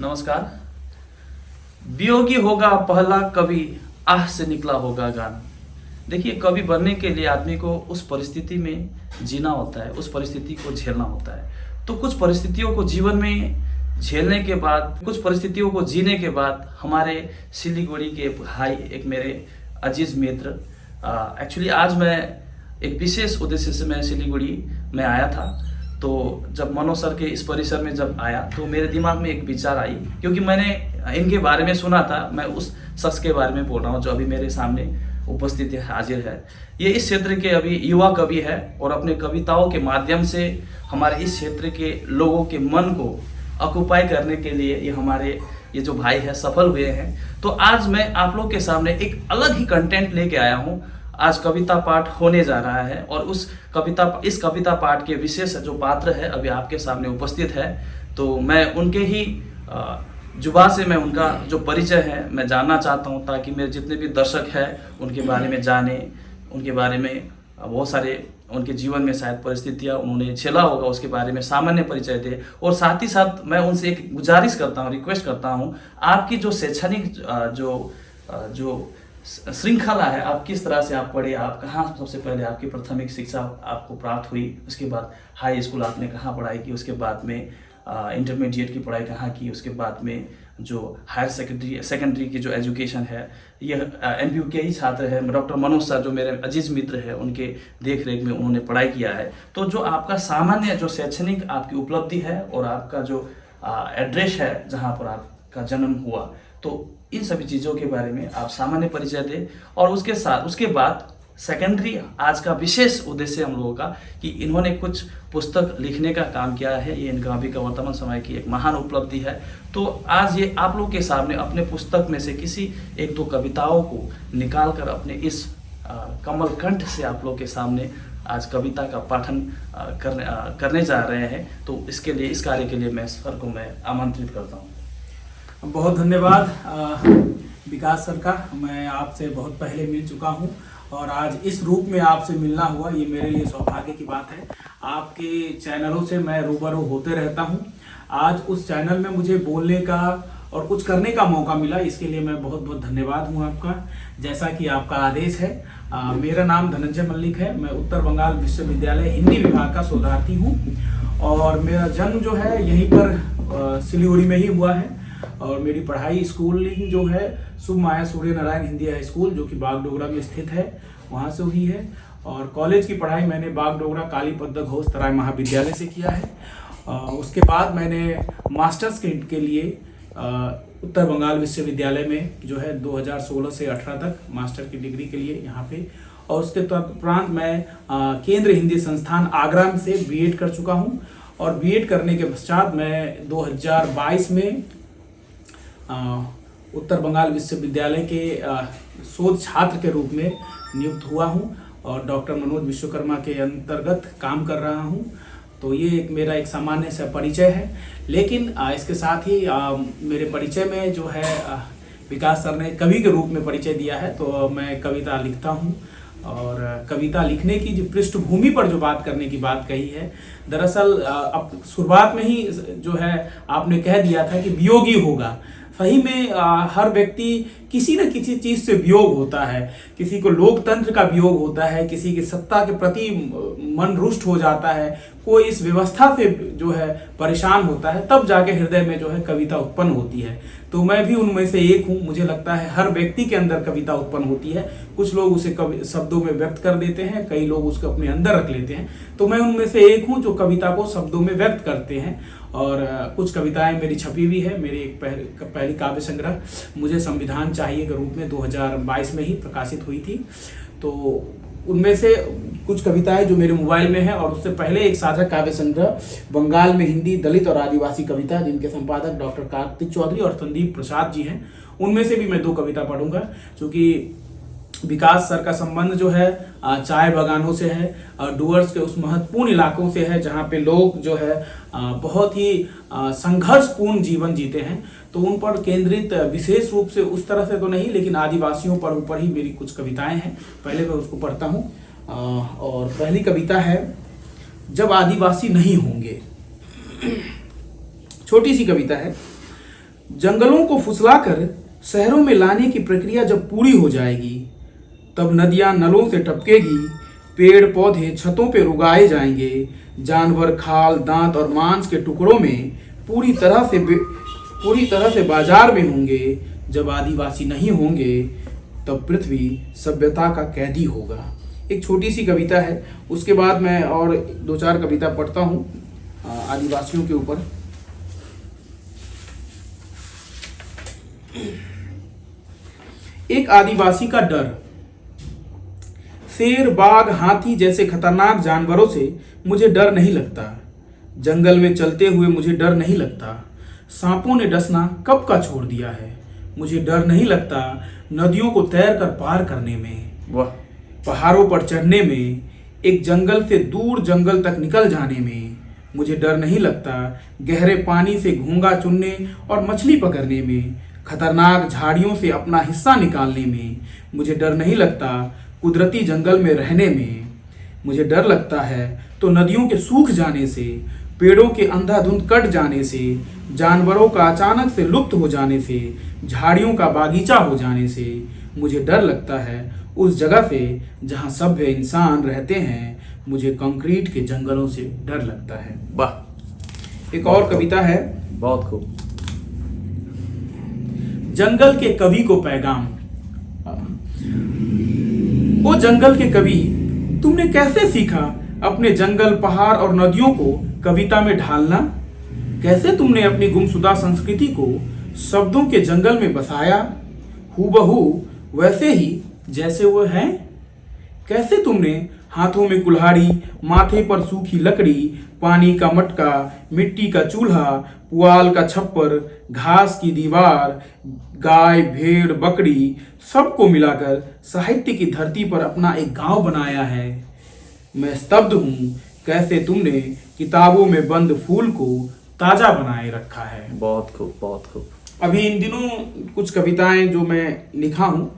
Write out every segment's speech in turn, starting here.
नमस्कार। वियोगी होगा पहला कवि, आह से निकला होगा गान। देखिए, कवि बनने के लिए आदमी को उस परिस्थिति में जीना होता है, उस परिस्थिति को झेलना होता है। तो कुछ परिस्थितियों को जीवन में झेलने के बाद, कुछ परिस्थितियों को जीने के बाद हमारे सिलीगुड़ी के भाई, एक मेरे अजीज मित्र, एक्चुअली आज मैं एक विशेष उद्देश्य से मैं सिलीगुड़ी में आया था। तो जब मनोज सर के इस परिसर में जब आया तो मेरे दिमाग में एक विचार आई, क्योंकि मैंने इनके बारे में सुना था। मैं उस शख्स के बारे में बोल रहा हूँ जो अभी मेरे सामने उपस्थित है, हाजिर है। ये इस क्षेत्र के अभी युवा कवि है और अपने कविताओं के माध्यम से हमारे इस क्षेत्र के लोगों के मन को ऑक्युपाई करने के लिए ये जो भाई है सफल हुए हैं। तो आज मैं आप लोग के सामने एक अलग ही कंटेंट लेके आया हूँ। आज कविता पाठ होने जा रहा है और इस कविता पाठ के विशेष जो पात्र है अभी आपके सामने उपस्थित है। तो मैं उनके ही जुबान से मैं उनका जो परिचय है मैं जानना चाहता हूं, ताकि मेरे जितने भी दर्शक हैं उनके बारे में जाने, उनके बारे में बहुत सारे उनके जीवन में शायद परिस्थितियां उन्होंने झेला होगा उसके बारे में सामान्य परिचय दे। और साथ ही साथ मैं उनसे एक गुजारिश करता हूं, रिक्वेस्ट करता हूं, आपकी जो शैक्षणिक जो श्रृंखला है, आप किस तरह से आप पढ़े, आप कहाँ सबसे पहले आपकी प्राथमिक शिक्षा आपको प्राप्त हुई, उसके बाद हाई स्कूल आपने कहाँ पढ़ाई की, उसके बाद में इंटरमीडिएट की पढ़ाई कहाँ की, उसके बाद में जो हायर सेकेंडरी की जो एजुकेशन है, यह एमपीयू के ही छात्र है डॉक्टर मनोज सर जो मेरे अजीज मित्र है, उनके देख रेख में उन्होंने पढ़ाई किया है। तो जो आपका सामान्य जो शैक्षणिक आपकी उपलब्धि है और आपका जो एड्रेस है जहाँ पर आपका जन्म हुआ, तो इन सभी चीज़ों के बारे में आप सामान्य परिचय दें। और उसके बाद सेकेंडरी आज का विशेष उद्देश्य हम लोगों का कि इन्होंने कुछ पुस्तक लिखने का काम किया है। ये इनका अभी का वर्तमान समय की एक महान उपलब्धि है। तो आज ये आप लोग के सामने अपने पुस्तक में से किसी एक दो कविताओं को निकाल कर अपने इस कमल कंठ से आप लोग के सामने आज कविता का पाठन करने जा रहे हैं। तो इस कार्य के लिए मैं सर को मैं आमंत्रित करता हूँ। बहुत धन्यवाद विकास सर का। मैं आपसे बहुत पहले मिल चुका हूं और आज इस रूप में आपसे मिलना हुआ, ये मेरे लिए सौभाग्य की बात है। आपके चैनलों से मैं रूबरू होते रहता हूं। आज उस चैनल में मुझे बोलने का और कुछ करने का मौका मिला, इसके लिए मैं बहुत बहुत धन्यवाद हूं आपका। जैसा कि आपका आदेश है, मेरा नाम धनंजय मल्लिक है। मैं उत्तर बंगाल विश्वविद्यालय हिंदी विभाग का शोधार्थी हूँ और मेरा जन्म जो है यहीं पर सिलीगुड़ी में ही हुआ है। और मेरी पढ़ाई स्कूलिंग जो है शुभ माया सूर्य नारायण हिंदी हाई स्कूल जो कि बागडोगरा में स्थित है, वहाँ से हुई है। और कॉलेज की पढ़ाई मैंने बागडोगरा काली पद्म घोष तराई महाविद्यालय से किया है। उसके बाद मैंने मास्टर्स के लिए उत्तर बंगाल विश्वविद्यालय में जो है 2016 से 18 तक मास्टर की डिग्री के लिए यहाँ पे, और उसके उपरांत मैं केंद्र हिंदी संस्थान आगरा से बीएड कर चुका हूँ। और बीएड करने के पश्चात मैं 2022 में उत्तर बंगाल विश्वविद्यालय के शोध छात्र के रूप में नियुक्त हुआ हूं और डॉक्टर मनोज विश्वकर्मा के अंतर्गत काम कर रहा हूं। तो ये मेरा एक सामान्य सा परिचय है। लेकिन इसके साथ ही मेरे परिचय में जो है विकास सर ने कवि के रूप में परिचय दिया है। तो मैं कविता लिखता हूं और कविता लिखने की जो पृष्ठभूमि पर जो बात करने की बात कही है, दरअसल अब शुरुआत में ही जो है आपने कह दिया था कि वियोगी होगा। सही में हर व्यक्ति किसी न किसी चीज से वियोग होता है। किसी को लोकतंत्र का वियोग होता है, किसी की सत्ता के प्रति मन रुष्ट हो जाता है, कोई इस व्यवस्था से जो है परेशान होता है, तब जाके हृदय में जो है कविता उत्पन्न होती है। तो मैं भी उनमें से एक हूँ। मुझे लगता है हर व्यक्ति के अंदर कविता उत्पन्न होती है। कुछ लोग उसे शब्दों में व्यक्त कर देते हैं, कई लोग उसको अपने अंदर रख लेते हैं। तो मैं उनमें से एक हूँ जो कविता को शब्दों में व्यक्त करते हैं। और कुछ कविताएं मेरी छपी हुई है। मेरी एक पहली काव्य संग्रह मुझे संविधान चाहिए के रूप में 2022 में ही प्रकाशित हुई थी। तो उनमें से कुछ कविताएं जो मेरे मोबाइल में है, और उससे पहले एक साझा काव्य संग्रह बंगाल में हिंदी दलित और आदिवासी कविता, जिनके संपादक डॉक्टर कार्तिक चौधरी और संदीप प्रसाद जी हैं, उनमें से भी मैं 2 कविता पढ़ूंगा। क्योंकि विकास सर का संबंध जो है चाय बागानों से है, डुअर्स के उस महत्वपूर्ण इलाकों से है जहाँ पे लोग जो है बहुत ही संघर्षपूर्ण जीवन जीते हैं। तो उन पर केंद्रित विशेष रूप से उस तरह से तो नहीं, लेकिन आदिवासियों पर ऊपर ही मेरी कुछ कविताएं हैं। पहले मैं उसको पढ़ता हूँ। और पहली कविता है जब आदिवासी नहीं होंगे। छोटी सी कविता है। जंगलों को फुसलाकर शहरों में लाने की प्रक्रिया जब पूरी हो जाएगी, तब नदियां नलों से टपकेगी, पेड़ पौधे छतों पे उगाए जाएंगे, जानवर खाल दांत और मांस के टुकड़ों में पूरी तरह से बाजार में होंगे। जब आदिवासी नहीं होंगे, तब पृथ्वी सभ्यता का कैदी होगा। एक छोटी सी कविता है, उसके बाद मैं और 2-4 कविता पढ़ता हूँ आदिवासियों के ऊपर। एक आदिवासी का डर। शेर बाघ हाथी जैसे खतरनाक जानवरों से मुझे डर नहीं लगता। जंगल में चलते हुए मुझे डर नहीं लगता। सांपों ने डसना कब का छोड़ दिया है। मुझे डर नहीं लगता नदियों को तैर कर पार करने में, वाह, पहाड़ों पर चढ़ने में, एक जंगल से दूर जंगल तक निकल जाने में। मुझे डर नहीं लगता गहरे पानी से घोंगा चुनने और मछली पकड़ने में, खतरनाक झाड़ियों से अपना हिस्सा निकालने में। मुझे डर नहीं लगता कुदरती जंगल में रहने में। मुझे डर लगता है तो नदियों के सूख जाने से, पेड़ों के अंधाधुंध कट जाने से, जानवरों का अचानक से लुप्त हो जाने से, झाड़ियों का बागीचा हो जाने से। मुझे डर लगता है उस जगह से जहां सभ्य इंसान रहते हैं। मुझे कंक्रीट के जंगलों से डर लगता है। वाह। एक और कविता है, बहुत खूब। जंगल के कवि को पैगाम। ओ जंगल के कवि, तुमने कैसे सीखा अपने जंगल पहाड़ और नदियों को कविता में ढालना? कैसे तुमने अपनी गुमशुदा संस्कृति को शब्दों के जंगल में बसाया, हूबहू वैसे ही जैसे वो है? कैसे तुमने हाथों में कुल्हाड़ी, माथे पर सूखी लकड़ी, पानी का मटका, मिट्टी का चूल्हा, पुआल का छप्पर, घास की दीवार, गाय भेड़ बकरी सबको मिलाकर साहित्य की धरती पर अपना एक गांव बनाया है? मैं स्तब्ध हूँ कैसे तुमने किताबों में बंद फूल को ताजा बनाए रखा है। बहुत खूब, बहुत खूब। अभी इन दिनों कुछ कविताएं जो मैं लिखा हूँ,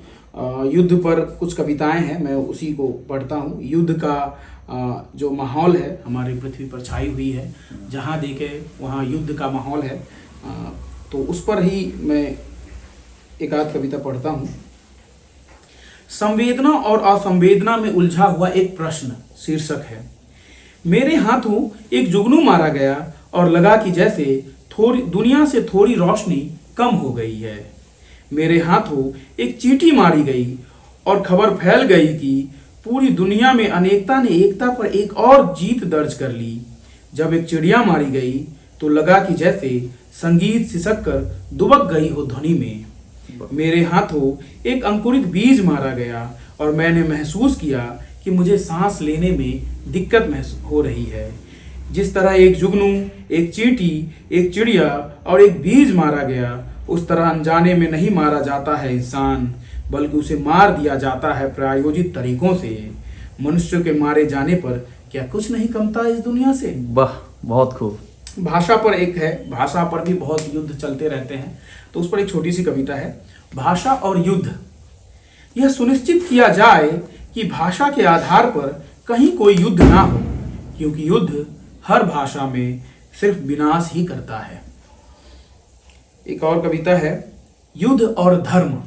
युद्ध पर कुछ कविताएं हैं, मैं उसी को पढ़ता हूँ। युद्ध का जो माहौल है हमारी पृथ्वी पर छाई हुई है, जहाँ देखे वहाँ युद्ध का माहौल है, तो उस पर ही मैं एक आध कविता पढ़ता हूँ। संवेदना और असंवेदना में उलझा हुआ एक प्रश्न शीर्षक है। मेरे हाथों एक जुगनू मारा गया और लगा कि जैसे थोड़ी दुनिया से थोड़ी रोशनी कम हो गई है। मेरे हाथों एक चींटी मारी गई और खबर फैल गई कि पूरी दुनिया में अनेकता ने एकता पर एक और जीत दर्ज कर ली। जब एक चिड़िया मारी गई तो लगा कि जैसे संगीत सिसक कर दुबक गई हो ध्वनि में। मेरे हाथों एक अंकुरित बीज मारा गया और मैंने महसूस किया कि मुझे सांस लेने में दिक्कत महसूस हो रही है। जिस तरह एक जुगनू, एक चींटी, एक चिड़िया और एक बीज मारा गया, उस तरह अनजाने में नहीं मारा जाता है इंसान, बल्कि उसे मार दिया जाता है प्रायोजित तरीकों से। मनुष्य के मारे जाने पर क्या कुछ नहीं कमता इस दुनिया से? वाह, बहुत खूब। भाषा पर एक है, भाषा पर भी बहुत युद्ध चलते रहते हैं, तो उस पर एक छोटी सी कविता है। भाषा और युद्ध। यह सुनिश्चित किया जाए कि भाषा के आधार पर कहीं कोई युद्ध ना हो, क्योंकि युद्ध हर भाषा में सिर्फ विनाश ही करता है। एक और कविता है, युद्ध और धर्म।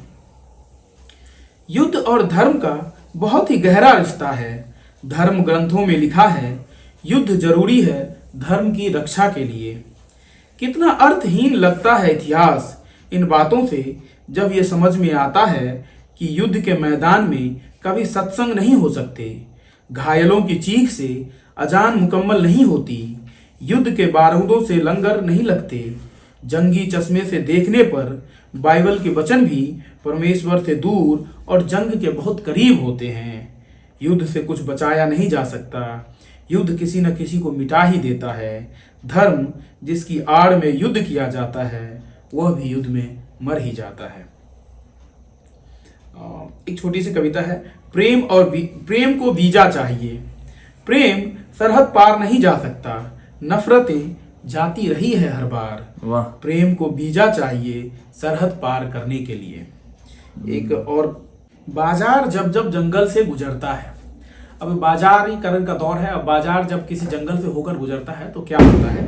युद्ध और धर्म का बहुत ही गहरा रिश्ता है। धर्म ग्रंथों में लिखा है, युद्ध जरूरी है धर्म की रक्षा के लिए। कितना अर्थहीन लगता है इतिहास इन बातों से जब यह समझ में आता है कि युद्ध के मैदान में कभी सत्संग नहीं हो सकते। घायलों की चीख से अजान मुकम्मल नहीं होती। युद्ध के बारूदों से लंगर नहीं लगते। जंगी चश्मे से देखने पर बाइबल के वचन भी परमेश्वर से दूर और जंग के बहुत करीब होते हैं। युद्ध से कुछ बचाया नहीं जा सकता। युद्ध किसी न किसी को मिटा ही देता है। धर्म जिसकी आड़ में युद्ध किया जाता है, वह भी युद्ध में मर ही जाता है। एक छोटी सी कविता है, प्रेम को वीजा चाहिए। प्रेम सरहद पार नहीं जा सकता। नफरतें जाती रही है हर बार। वाह। प्रेम को वीजा चाहिए सरहद पार करने के लिए। एक और, बाजार जब जब जंगल से गुजरता है। अब बाजारीकरण का दौर है। अब बाजार जब किसी जंगल से होकर गुजरता है तो क्या होता है?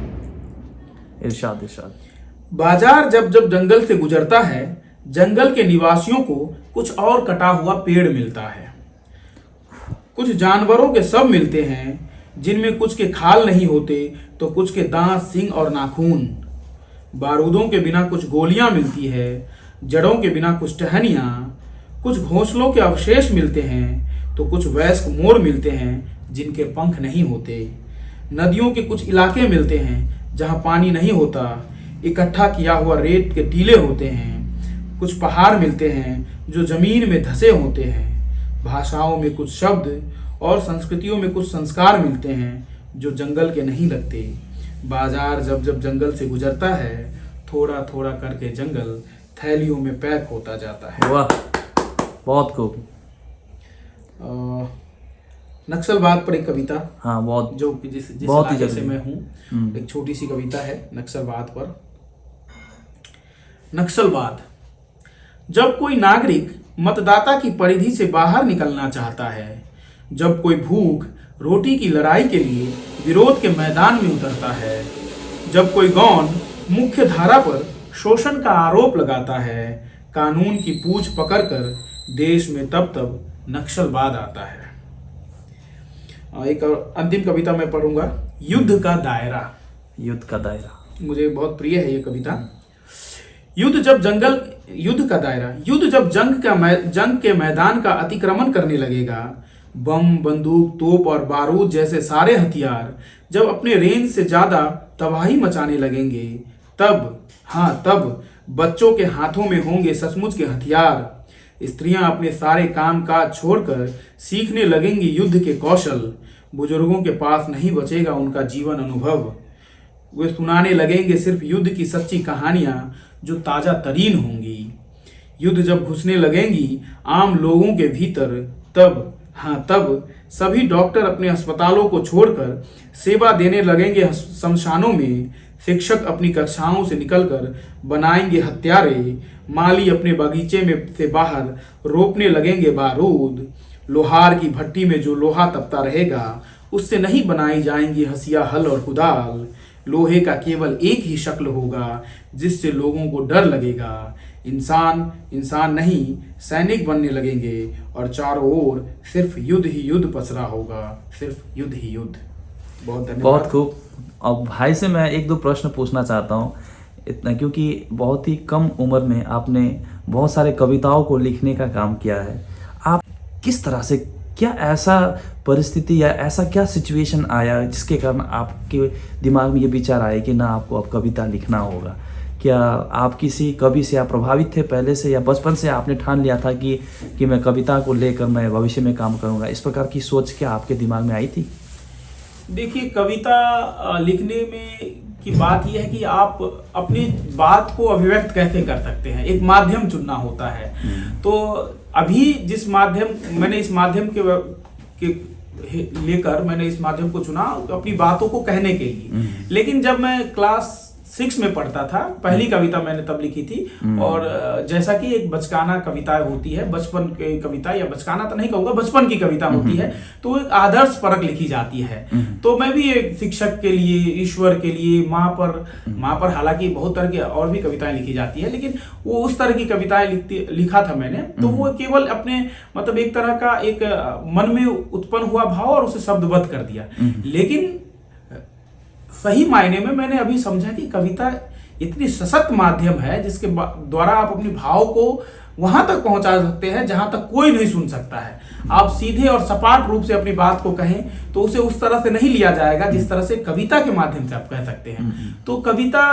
इरशाद इरशाद। बाजार जब जब जंगल से गुजरता है, जंगल के निवासियों को कुछ और कटा हुआ पेड़ मिलता है। कुछ जानवरों के शव मिलते हैं, जिनमें कुछ के खाल नहीं होते तो कुछ के दांत, सींग और नाखून। बारूदों के बिना कुछ गोलियां मिलती है, जड़ों के बिना कुछ टहनियां। कुछ घोंसलों के अवशेष मिलते हैं तो कुछ वयस्क मोर मिलते हैं जिनके पंख नहीं होते। नदियों के कुछ इलाके मिलते हैं जहां पानी नहीं होता, इकट्ठा किया हुआ रेत के टीले होते हैं। कुछ पहाड़ मिलते हैं जो जमीन में धंसे होते हैं। भाषाओं में कुछ शब्द और संस्कृतियों में कुछ संस्कार मिलते हैं जो जंगल के नहीं लगते। बाजार जब जब जंगल से गुजरता है, थोड़ा थोड़ा करके जंगल थैलियों में पैक होता जाता है। वाह, बहुत खूब। नक्सलवाद पर एक कविता, हाँ, बहुत, जो कि जिस बहुत ही इलाके से जरूरी। मैं हूँ, एक छोटी सी कविता है नक्सलवाद पर। नक्सलवाद। जब कोई नागरिक मतदाता की परिधि से बाहर निकलना चाहता है, जब कोई भूख रोटी की लड़ाई के लिए विरोध के मैदान में उतरता है, जब कोई गौन मुख्य धारा पर शोषण का आरोप लगाता है, कानून की पूंछ पकड़कर देश में तब तब नक्सलवाद आता है। एक और अंतिम कविता मैं पढ़ूंगा, युद्ध का दायरा। युद्ध का दायरा मुझे बहुत प्रिय है ये कविता। युद्ध जब जंग के मैदान का अतिक्रमण करने लगेगा, बम, बंदूक, तोप और बारूद जैसे सारे हथियार जब अपने रेंज से ज्यादा तबाही मचाने लगेंगे, तब बच्चों के हाथों में होंगे सचमुच के हथियार। स्त्रियां अपने सारे काम काज छोड़कर सीखने लगेंगी युद्ध के कौशल। बुजुर्गों के पास नहीं बचेगा उनका जीवन अनुभव। वे सुनाने लगेंगे सिर्फ युद्ध की सच्ची कहानियां जो ताजा तरीन होंगी। युद्ध जब घुसने लगेंगी आम लोगों के भीतर, तब सभी डॉक्टर अपने अस्पतालों को छोड़कर सेवा देने लगेंगे शमशानों में। शिक्षक अपनी कक्षाओं से निकलकर बनाएंगे हत्यारे। माली अपने बगीचे में से बाहर रोपने लगेंगे बारूद। लोहार की भट्टी में जो लोहा तपता रहेगा, उससे नहीं बनाई जाएंगी हंसिया, हल और कुदाल। लोहे का केवल एक ही शक्ल होगा जिससे लोगों को डर लगेगा। इंसान नहीं सैनिक बनने लगेंगे और चारों ओर सिर्फ युद्ध ही युद्ध पसरा होगा, सिर्फ युद्ध ही युद्ध। बहुत धन्यवाद। बहुत खूब। अब भाई से मैं एक दो प्रश्न पूछना चाहता हूँ, इतना क्योंकि बहुत ही कम उम्र में आपने बहुत सारे कविताओं को लिखने का काम किया है। आप किस तरह से, क्या ऐसा परिस्थिति या ऐसा क्या सिचुएशन आया जिसके कारण आपके दिमाग में ये विचार आया कि ना आपको अब कविता लिखना होगा? क्या आप किसी कवि से आप प्रभावित थे पहले से, या बचपन से आपने ठान लिया था कि मैं कविता को लेकर मैं भविष्य में काम करूंगा? इस प्रकार की सोच क्या आपके दिमाग में आई थी? देखिए, कविता लिखने में की बात यह है कि आप अपनी बात को अभिव्यक्त कैसे कर सकते हैं, एक माध्यम चुनना होता है। तो अभी इस माध्यम मैंने इस माध्यम को चुना अपनी बातों को कहने के लिए। लेकिन जब मैं क्लास 6 में पढ़ता था, पहली कविता मैंने तब लिखी थी। और जैसा कि एक बचकाना कविता होती है, बचपन की कविता, या बचकाना तो नहीं कहूंगा, बचपन की कविता होती है, तो एक आदर्श परक लिखी जाती है। तो मैं भी एक शिक्षक के लिए, ईश्वर के लिए, माँ पर हालांकि बहुत तरह की और भी कविताएं लिखी जाती है, लेकिन वो उस तरह की कविताएं लिखा था मैंने। तो वो केवल अपने मतलब एक तरह का एक मन में उत्पन्न हुआ भाव और उसे शब्दबद्ध कर दिया। लेकिन सही मायने में मैंने अभी समझा कि कविता इतनी सशक्त माध्यम है जिसके द्वारा आप अपने भाव को वहां तक पहुंचा सकते हैं जहां तक कोई नहीं सुन सकता है। आप सीधे और सपाट रूप से अपनी बात को कहें तो उसे उस तरह से नहीं लिया जाएगा जिस तरह से कविता के माध्यम से आप कह सकते हैं। तो कविता,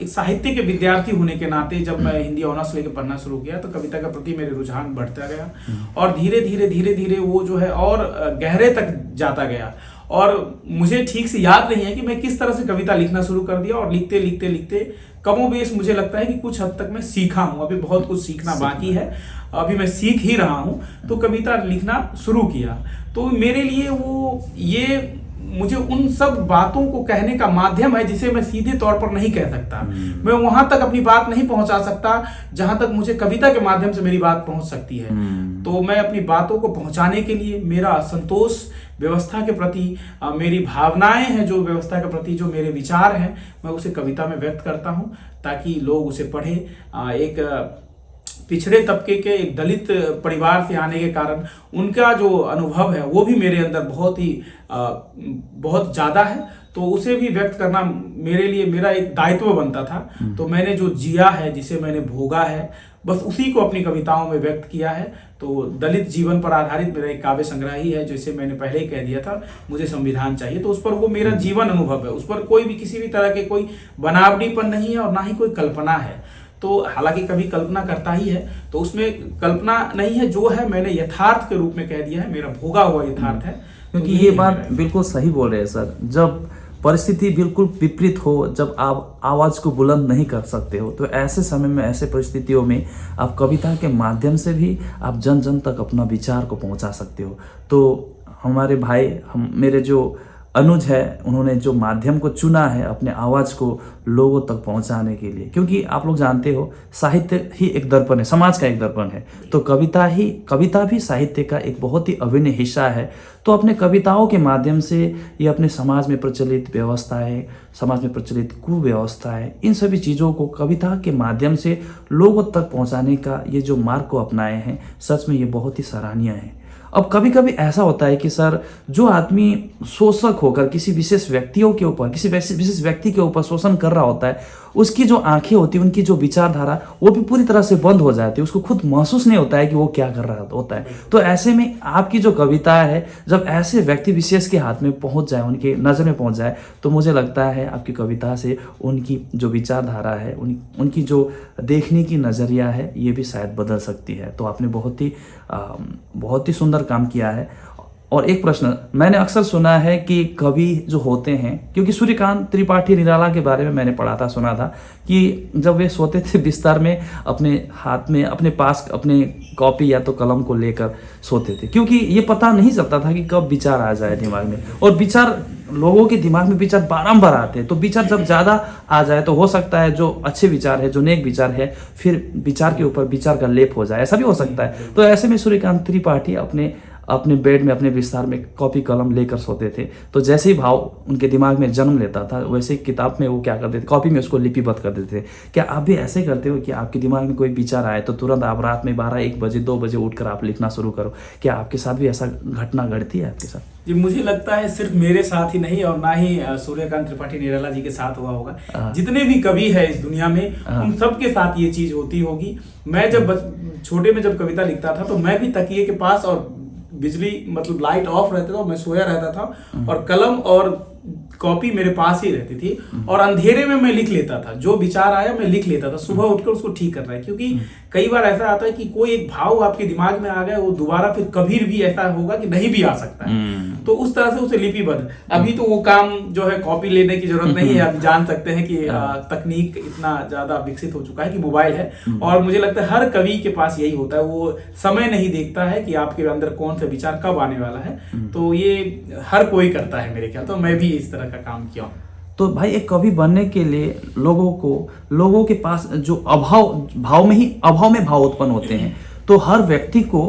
साहित्य के विद्यार्थी होने के नाते जब मैं हिंदी ऑनर्स लेकर पढ़ना शुरू किया तो कविता के प्रति मेरे रुझान बढ़ता गया और धीरे धीरे वो जो है और गहरे तक जाता गया। और मुझे ठीक से याद नहीं है कि मैं किस तरह से कविता लिखना शुरू कर दिया, और लिखते कमोबेश मुझे लगता है कि कुछ हद तक मैं सीखा हूं। अभी बहुत कुछ सीखना बाकी है, अभी मैं सीख ही रहा हूं। तो कविता लिखना शुरू किया तो मेरे लिए ये मुझे उन सब बातों को कहने का माध्यम है जिसे मैं सीधे तौर पर नहीं कह सकता। मैं वहां तक अपनी बात नहीं पहुंचा सकता जहां तक मुझे कविता के माध्यम से मेरी बात पहुंच सकती है। तो मैं अपनी बातों को पहुंचाने के लिए, मेरा संतोष व्यवस्था के प्रति मेरी भावनाएं हैं, जो व्यवस्था के प्रति जो मेरे विचार हैं, मैं उसे कविता में व्यक्त करता हूं ताकि लोग उसे पढ़ें। एक पिछड़े तबके के एक दलित परिवार से आने के कारण उनका जो अनुभव है वो भी मेरे अंदर बहुत ज़्यादा है, तो उसे भी व्यक्त करना मेरे लिए मेरा एक दायित्व बनता था। तो मैंने जो जिया है, जिसे मैंने भोगा है, बस उसी को अपनी कविताओं में व्यक्त किया है। तो दलित जीवन पर आधारित मेरा एक काव्य संग्रह ही है, जैसे मैंने पहले ही कह दिया था, मुझे संविधान चाहिए, तो उस पर वो मेरा जीवन अनुभव है, उस पर कोई भी किसी भी तरह के कोई बनावटीपन नहीं है और ना ही कोई कल्पना है। तो हालांकि कभी कल्पना करता ही है, तो उसमें कल्पना नहीं है, जो है मैंने यथार्थ के रूप में कह दिया है, मेरा भोगा हुआ यथार्थ है। क्योंकि ये बात बिल्कुल सही बोल रहे हैं सर, जब परिस्थिति बिल्कुल विपरीत हो, जब आप आवाज़ को बुलंद नहीं कर सकते हो, तो ऐसे समय में, ऐसे परिस्थितियों में आप कविता के माध्यम से भी आप जन जन तक अपना विचार को पहुंचा सकते हो। तो हमारे भाई, मेरे जो अनुज है, उन्होंने जो माध्यम को चुना है अपने आवाज़ को लोगों तक पहुंचाने के लिए, क्योंकि आप लोग जानते हो साहित्य ही एक दर्पण है, समाज का एक दर्पण है, तो कविता भी साहित्य का एक बहुत ही अभिन्न हिस्सा है। तो अपने कविताओं के माध्यम से ये अपने समाज में प्रचलित व्यवस्थाएं, समाज में प्रचलित कुव्यवस्थाएं, इन सभी चीज़ों को कविता के माध्यम से लोगों तक पहुंचाने का ये जो मार्ग को अपनाए हैं, सच में ये बहुत ही सराहनीय है। अब कभी कभी ऐसा होता है कि सर, जो आदमी शोषक होकर किसी विशेष व्यक्तियों के ऊपर, किसी विशेष व्यक्ति के ऊपर शोषण कर रहा होता है, उसकी जो आंखें होती हैं, उनकी जो विचारधारा, वो भी पूरी तरह से बंद हो जाती है, उसको खुद महसूस नहीं होता है कि वो क्या कर रहा होता है। तो ऐसे में आपकी जो कविता है, जब ऐसे व्यक्ति विशेष के हाथ में पहुंच जाए, उनके नज़र में पहुंच जाए, तो मुझे लगता है आपकी कविता से उनकी जो विचारधारा है, उनकी जो देखने की नज़रिया है, ये भी शायद बदल सकती है। तो आपने बहुत ही सुंदर काम किया है। और एक प्रश्न, मैंने अक्सर सुना है कि कवि जो होते हैं, क्योंकि सूर्यकांत त्रिपाठी निराला के बारे में मैंने पढ़ा था, सुना था कि जब वे सोते थे बिस्तर में, अपने हाथ में, अपने पास अपने कॉपी या तो कलम को लेकर सोते थे, क्योंकि ये पता नहीं चलता था कि कब विचार आ जाए दिमाग में। और विचार, लोगों के दिमाग में विचार बारंबार आते हैं, तो विचार जब ज़्यादा आ जाए तो हो सकता है जो अच्छे विचार है, जो नेक विचार है, फिर विचार के ऊपर विचार का लेप हो जाए, ऐसा भी हो सकता है। तो ऐसे में सूर्यकांत त्रिपाठी अपने बेड में, अपने बिस्तर में कॉपी कलम लेकर सोते थे, तो जैसे ही भाव उनके दिमाग में जन्म लेता था, वैसे ही किताब में वो क्या करते थे, कॉपी में उसको लिपिबद्ध कर देते थे। क्या आप भी ऐसे करते हो कि आपके दिमाग में कोई विचार आए तो तुरंत आप रात में 12, 1 बजे, 2 बजे उठकर आप लिखना शुरू करो? क्या आपके साथ भी ऐसा घटना घटती है आपके साथ? जी, मुझे लगता है सिर्फ मेरे साथ ही नहीं, और ना ही सूर्यकांत त्रिपाठी निराला जी के साथ हुआ होगा, जितने भी कवि है इस दुनिया में, उन सबके साथ ये चीज होती होगी। मैं जब छोटे में जब कविता लिखता था, तो मैं भी तकिए के पास, और बिजली मतलब लाइट ऑफ रहता था, मैं सोया रहता था, और कलम और कॉपी मेरे पास ही रहती थी, और अंधेरे में मैं लिख लेता था, जो विचार आया मैं लिख लेता था, सुबह उठकर उसको ठीक करना है। क्योंकि कई बार ऐसा आता है कि कोई एक भाव आपके दिमाग में आ गया, वो दोबारा फिर कभी भी ऐसा होगा कि नहीं भी आ सकता है, तो उस तरह से उसे लिपिबद्ध। अभी तो वो काम जो है कॉपी लेने की जरूरत नहीं है, आप जान सकते हैं कि तकनीक इतना ज्यादा विकसित हो चुका है कि मोबाइल है, और मुझे लगता है हर कवि के पास यही होता है, वो समय नहीं देखता है कि आपके अंदर कौन सा विचार कब आने वाला है। तो ये हर कोई करता है मेरे ख्याल, तो मैं भी इस तरह का काम किया हूँ। तो भाई, एक कवि बनने के लिए लोगों के पास जो भाव में भाव उत्पन्न होते हैं, तो हर व्यक्ति को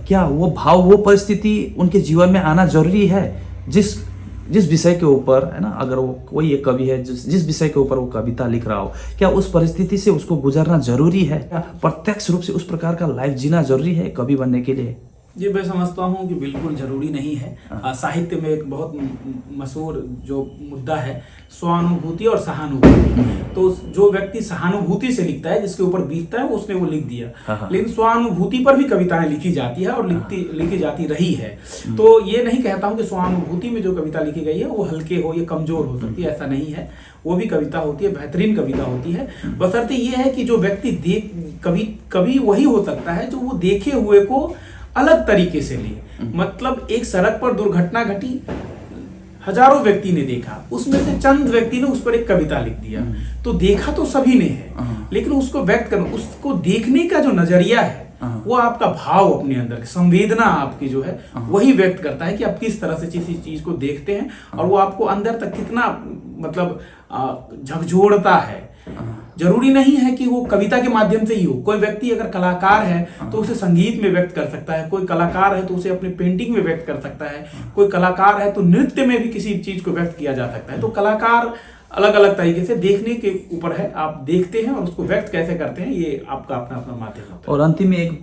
क्या वो भाव, वो परिस्थिति उनके जीवन में आना जरूरी है? जिस विषय के ऊपर, है ना, अगर वो कोई एक कवि है जिस विषय के ऊपर वो कविता लिख रहा हो, क्या उस परिस्थिति से उसको गुजरना जरूरी है? क्या प्रत्यक्ष रूप से उस प्रकार का लाइफ जीना जरूरी है कवि बनने के लिए? जी, मैं समझता हूँ कि बिल्कुल जरूरी नहीं है। साहित्य में एक बहुत मशहूर जो मुद्दा है, स्वानुभूति और सहानुभूति। तो जो व्यक्ति सहानुभूति से लिखता है, जिसके ऊपर बीतता है, उसने वो लिख दिया, लेकिन स्वानुभूति पर भी कविताएं लिखी जाती है और लिखी जाती रही है। तो ये नहीं कहता हूँ कि स्वानुभूति में जो कविता लिखी गई है वो हल्के हो या कमजोर हो सकती है, ऐसा नहीं है। वो भी कविता होती है, बेहतरीन कविता होती है। बशर्ते ये है कि जो व्यक्ति कवि वही हो सकता है जो वो देखे हुए को अलग तरीके से लिए। मतलब एक सड़क पर दुर्घटना घटी, हजारों व्यक्ति ने देखा, उसमें से चंद व्यक्ति ने उस पर एक कविता लिख दिया, तो देखा तो सभी ने है, लेकिन उसको व्यक्त करना, उसको देखने का जो नजरिया है, वो आपका भाव, अपने अंदर संवेदना आपकी जो है, वही व्यक्त करता है कि आप किस तरह से किसी चीज को देखते हैं, और वो आपको अंदर तक कितना मतलब झकझोरता है। जरूरी नहीं है कि वो कविता के माध्यम से ही हो। कोई व्यक्ति अगर कलाकार है तो उसे संगीत में व्यक्त कर सकता है, कोई कलाकार है तो उसे अपने पेंटिंग में व्यक्त कर सकता है, कोई कलाकार है तो नृत्य में भी किसी चीज को व्यक्त किया जा सकता है। तो कलाकार अलग अलग तरीके से देखने के ऊपर है, आप देखते हैं और उसको व्यक्त कैसे करते हैं, ये आपका अपना अपना माध्यम होता है। और अंतिम में एक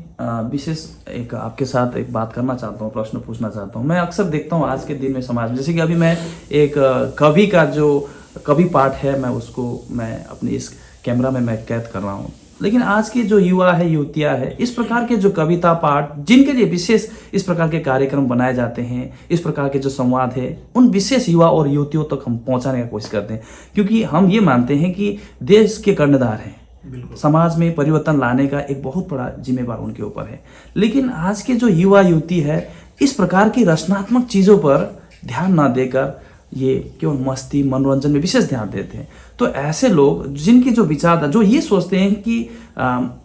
विशेष एक आपके साथ एक बात करना चाहता हूँ, प्रश्न पूछना चाहता हूँ। मैं अक्सर देखता हूँ आज के दिन में समाज में, जैसे कि अभी मैं एक कवि का जो कवि पाठ है मैं उसको मैं अपनी इस कैमरा में मैं कैद कर रहा हूँ, लेकिन आज के जो युवा है युवतियाँ है इस प्रकार के जो कविता पाठ जिनके लिए विशेष इस प्रकार के कार्यक्रम बनाए जाते हैं, इस प्रकार के जो संवाद है उन विशेष युवा और युवतियों तक हम पहुंचाने की कोशिश करते हैं, क्योंकि हम ये मानते हैं कि देश के कर्णधार हैं, समाज में परिवर्तन लाने का एक बहुत बड़ा जिम्मेवार उनके ऊपर है। लेकिन आज के जो युवा युवती है इस प्रकार की रचनात्मक चीज़ों पर ध्यान न देकर ये केवल मस्ती मनोरंजन में विशेष ध्यान देते हैं। तो ऐसे लोग जिनकी जो विचार जो ये सोचते हैं कि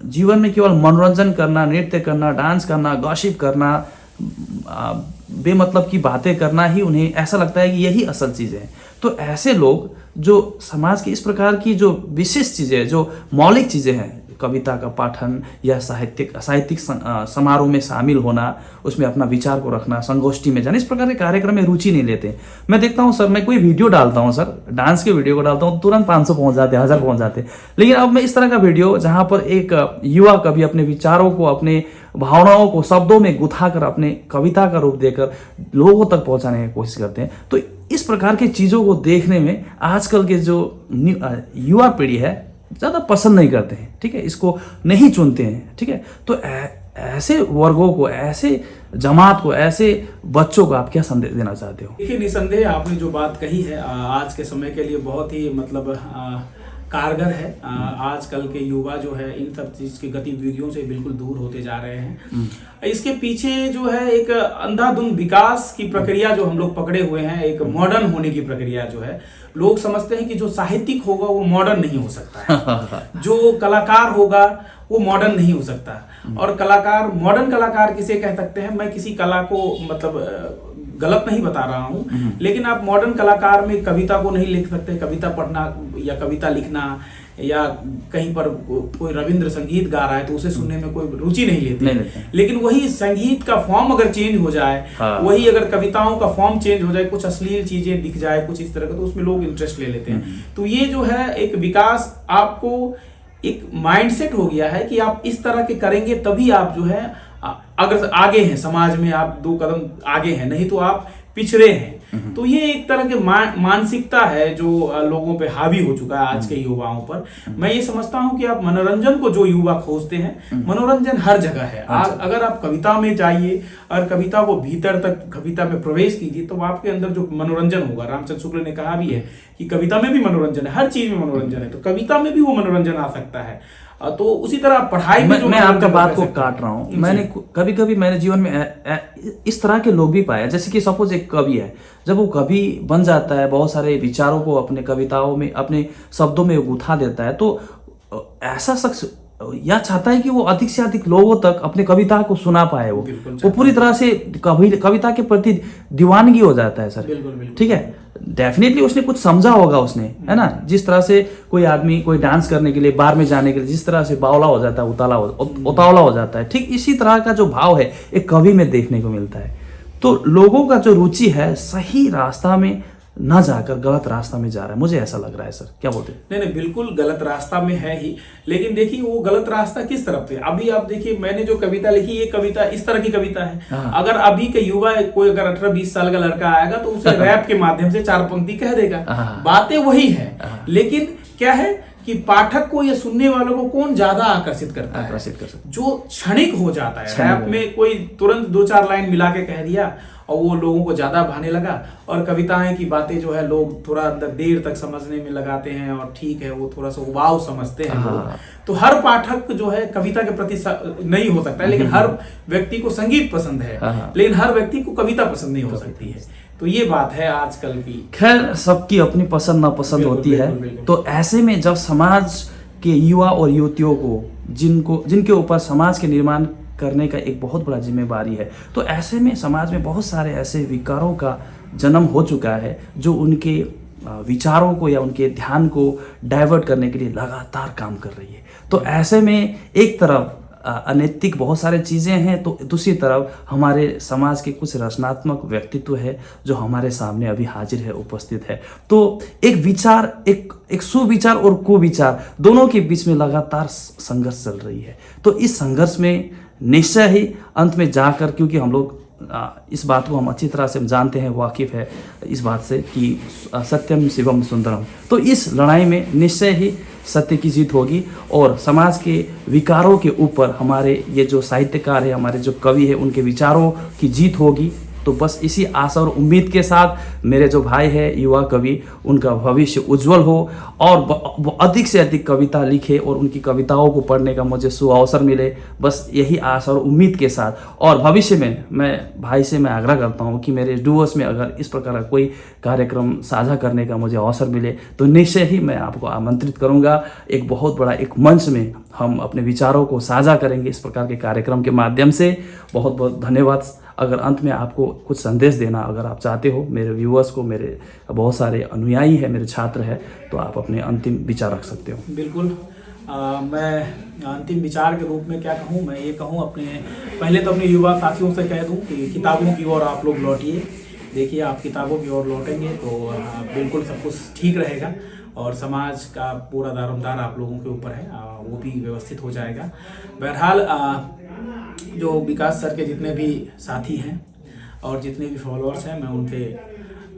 जीवन में केवल मनोरंजन करना, नृत्य करना, डांस करना, गॉसिप करना, बेमतलब की बातें करना ही उन्हें ऐसा लगता है कि यही असल चीज़ें हैं। तो ऐसे लोग जो समाज की इस प्रकार की जो विशेष चीज़ें, जो मौलिक चीज़ें हैं, कविता का पाठन या साहित्यिक समारोह में शामिल होना, उसमें अपना विचार को रखना, संगोष्ठी में जाना, इस प्रकार के कार्यक्रम में रुचि नहीं लेते। मैं देखता हूँ सर, मैं कोई वीडियो डालता हूँ सर, डांस के वीडियो को डालता हूँ, तुरंत 500 पहुँच जाते, 1000 पहुँच जाते। लेकिन अब मैं इस तरह का वीडियो जहाँ पर एक युवा कवि अपने विचारों को, अपने भावनाओं को शब्दों में गुथा कर अपने कविता का रूप देकर लोगों तक पहुँचाने की कोशिश करते हैं। तो इस प्रकार की चीज़ों को देखने में आजकल के जो युवा पीढ़ी है ज़्यादा पसंद नहीं करते हैं, ठीक है, इसको नहीं चुनते हैं, ठीक है। तो ऐसे वर्गों को, ऐसे जमात को, ऐसे बच्चों को आप क्या संदेश देना चाहते हो? देखिए, निसंदेह आपने जो बात कही है आज के समय के लिए बहुत ही मतलब कारगर है। आजकल के युवा जो है इन सब चीज की गतिविधियों से बिल्कुल दूर होते जा रहे हैं। इसके पीछे जो है एक अंधाधुंध विकास की प्रक्रिया जो हम लोग पकड़े हुए हैं, एक मॉडर्न होने की प्रक्रिया जो है। लोग समझते हैं कि जो साहित्यिक होगा वो मॉडर्न नहीं हो सकता है, जो कलाकार होगा वो मॉडर्न नहीं हो सकता। और कलाकार, मॉडर्न कलाकार किसे कह सकते हैं? मैं किसी कला को मतलब गलत नहीं बता रहा हूँ, लेकिन आप मॉडर्न कलाकार में कविता को नहीं लिख सकते। कविता पढ़ना या कविता लिखना या कहीं पर कोई रविंद्र संगीत गा रहा है तो उसे सुनने में कोई रुचि नहीं लेते। लेकिन वही संगीत का फॉर्म अगर चेंज हो जाए, वही अगर कविताओं का फॉर्म चेंज हो जाए, कुछ अश्लील चीजें दिख जाए, कुछ इस तरह का, तो उसमें लोग इंटरेस्ट ले लेते हैं। तो ये जो है एक विकास, आपको एक माइंडसेट हो गया है कि आप इस तरह के करेंगे तभी आप जो है अगर आगे हैं समाज में, आप 2 कदम आगे हैं, नहीं तो आप पिछड़े हैं। तो ये एक तरह की मानसिकता है जो लोगों पे हावी हो चुका है आज के युवाओं पर। मैं ये समझता हूँ कि आप मनोरंजन को जो युवा खोजते हैं, मनोरंजन हर जगह है। अगर आप कविता में जाइए और कविता को भीतर तक कविता में प्रवेश कीजिए तो आपके अंदर जो मनोरंजन होगा, रामचंद्र शुक्ल ने कहा भी है कि कविता में भी मनोरंजन है, हर चीज में मनोरंजन है, तो कविता में भी वो मनोरंजन आ सकता है। तो उसी तरह पढ़ाई में जो मैं आपका बात को काट रहा हूँ, मैंने कभी कभी मेरे जीवन में इस तरह के लोग भी पाए, जैसे कि सपोज एक कवि है, जब वो कवि बन जाता है, बहुत सारे विचारों को अपने कविताओं में, अपने शब्दों में गुथा देता है, तो ऐसा शख्स यह चाहता है कि वो अधिक से अधिक लोगों तक अपने कविता को सुना पाए। वो पूरी तरह से कविता के प्रति दीवानगी हो जाता है सर, ठीक है। डेफिनेटली उसने कुछ समझा होगा, उसने, है ना। जिस तरह से कोई आदमी कोई डांस करने के लिए, बार में जाने के लिए जिस तरह से बावला हो जाता है, उतावला हो जाता है, ठीक इसी तरह का जो भाव है एक कवि में देखने को मिलता है। तो लोगों का जो रुचि है सही रास्ता में न जाकर गलत रास्ता में जा रहा है, मुझे ऐसा लग रहा है सर, क्या बोलते हैं? नहीं, बिल्कुल गलत रास्ता में है ही। लेकिन देखिए वो गलत रास्ता किस तरफ से, अभी आप देखिए मैंने जो कविता लिखी, ये कविता इस तरह की कविता है। अगर अभी के युवा, कोई अगर 18-20 साल का लड़का आएगा तो उसे रैप के माध्यम से 4 पंक्ति कह देगा, बातें वही है। लेकिन क्या है कि पाठक को या सुनने वालों को कौन ज्यादा आकर्षित करता है? आकर्षित कर सकता, जो क्षणिक हो जाता है। रैप में कोई तुरंत 2-4 लाइन मिला के कह दिया और वो लोगों को ज्यादा भाने लगा, और कविताएं की बातें जो है लोग थोड़ा देर तक समझने में लगाते हैं, और ठीक है वो थोड़ा सा उबाऊ समझते हैं लोग। तो हर पाठक जो है कविता के प्रति नहीं हो सकता है, लेकिन हर व्यक्ति को संगीत पसंद है, लेकिन हर व्यक्ति को कविता पसंद नहीं हो सकती है। तो ये बात है आजकल की। खैर, सबकी अपनी पसंद नापसंद होती है। तो ऐसे में जब समाज के युवा और युवतियों को, जिनके ऊपर समाज के निर्माण करने का एक बहुत बड़ा जिम्मेवारी है, तो ऐसे में समाज में बहुत सारे ऐसे विकारों का जन्म हो चुका है जो उनके विचारों को या उनके ध्यान को डाइवर्ट करने के लिए लगातार काम कर रही है। तो ऐसे में एक तरफ अनैतिक बहुत सारे चीज़ें हैं, तो दूसरी तरफ हमारे समाज के कुछ रचनात्मक व्यक्तित्व है जो हमारे सामने अभी हाजिर है, उपस्थित है। तो एक विचार, एक सुविचार और कुविचार दोनों के बीच में लगातार संघर्ष चल रही है। तो इस संघर्ष में निश्चय ही अंत में जाकर, क्योंकि हम लोग इस बात को हम अच्छी तरह से जानते हैं, वाकिफ है इस बात से कि सत्यम शिवम सुंदरम, तो इस लड़ाई में निश्चय ही सत्य की जीत होगी और समाज के विकारों के ऊपर हमारे ये जो साहित्यकार है, हमारे जो कवि है, उनके विचारों की जीत होगी। तो बस इसी आशा और उम्मीद के साथ मेरे जो भाई है युवा कवि, उनका भविष्य उज्जवल हो और अधिक से अधिक कविता लिखे और उनकी कविताओं को पढ़ने का मुझे सुअवसर मिले। बस यही आशा और उम्मीद के साथ, और भविष्य में मैं भाई से मैं आग्रह करता हूँ कि मेरे डुअर्स में अगर इस प्रकार का कोई कार्यक्रम साझा करने का मुझे अवसर मिले तो निश्चय ही मैं आपको आमंत्रित करूँगा। एक बहुत बड़ा एक मंच में हम अपने विचारों को साझा करेंगे इस प्रकार के कार्यक्रम के माध्यम से। बहुत बहुत धन्यवाद। अगर अंत में आपको कुछ संदेश देना अगर आप चाहते हो मेरे व्यूअर्स को, मेरे बहुत सारे अनुयायी हैं, मेरे छात्र हैं, तो आप अपने अंतिम विचार रख सकते हो। बिल्कुल। मैं अंतिम विचार के रूप में क्या कहूँ, मैं ये कहूँ पहले तो अपने युवा साथियों से कह दूँ कि किताबों की ओर आप लोग लौटिए। देखिए, आप किताबों की ओर लौटेंगे तो बिल्कुल सब कुछ ठीक रहेगा और समाज का पूरा दारोमदार आप लोगों के ऊपर है, वो भी व्यवस्थित हो जाएगा। बहरहाल जो विकास सर के जितने भी साथी हैं और जितने भी फॉलोअर्स हैं, मैं उनके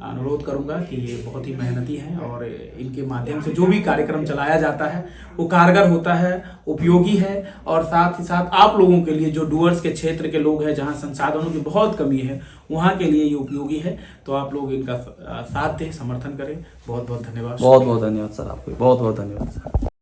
अनुरोध करूंगा कि ये बहुत ही मेहनती हैं और इनके माध्यम से जो भी कार्यक्रम चलाया जाता है वो कारगर होता है, उपयोगी है और साथ ही साथ आप लोगों के लिए, जो डुअर्स के क्षेत्र के लोग हैं जहां संसाधनों की बहुत कमी है, वहां के लिए ये उपयोगी है। तो आप लोग इनका साथ दें, समर्थन करें। बहुत बहुत धन्यवाद। बहुत बहुत धन्यवाद सर, आपको बहुत बहुत धन्यवाद सर।